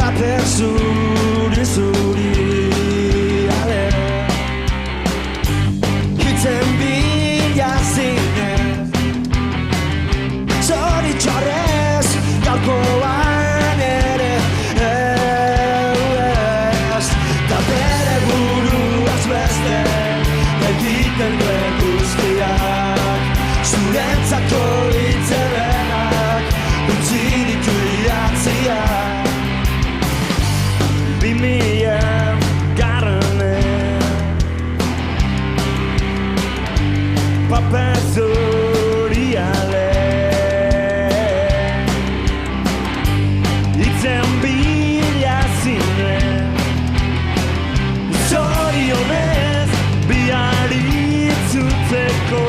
paper zuri ale hitzen bila zinez zoritxarrez gaurkoan ere ez da bere buruaz beste egiten duen guztiak zurentzako hitzelenak utzi ditu idatziak 2000 garrenean paper zuri ale hitzen bila zinen zorionez bihar itzutzeko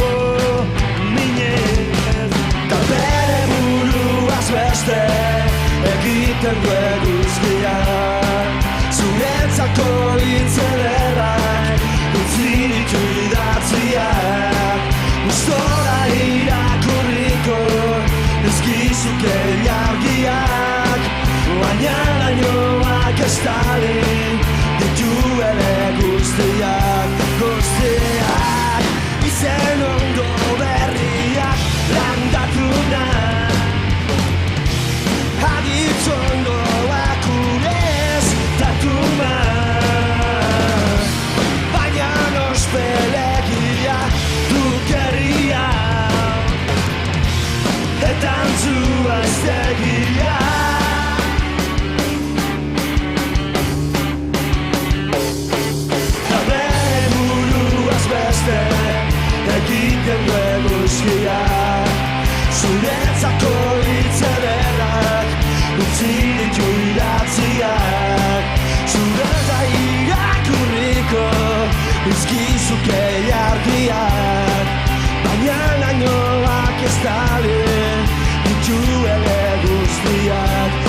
minez ta bere buruaz beste egiten duen guztiak zuretzako hitzelerak utzi ditu idatziak gustora irakurriko dizkizuke argiak baina lainoak estali dituele guztiak izen ondo berriak landatu nahi Agitxondoak urez tatuma baina ospelegia dukeria eta antzua estegia bere buruaz beste egiten duen guztiak zuretzako hitzelerak utzi ditu idatziak zureta irakurriko dizkizuke argiak baina lainoak estali dituele guztiak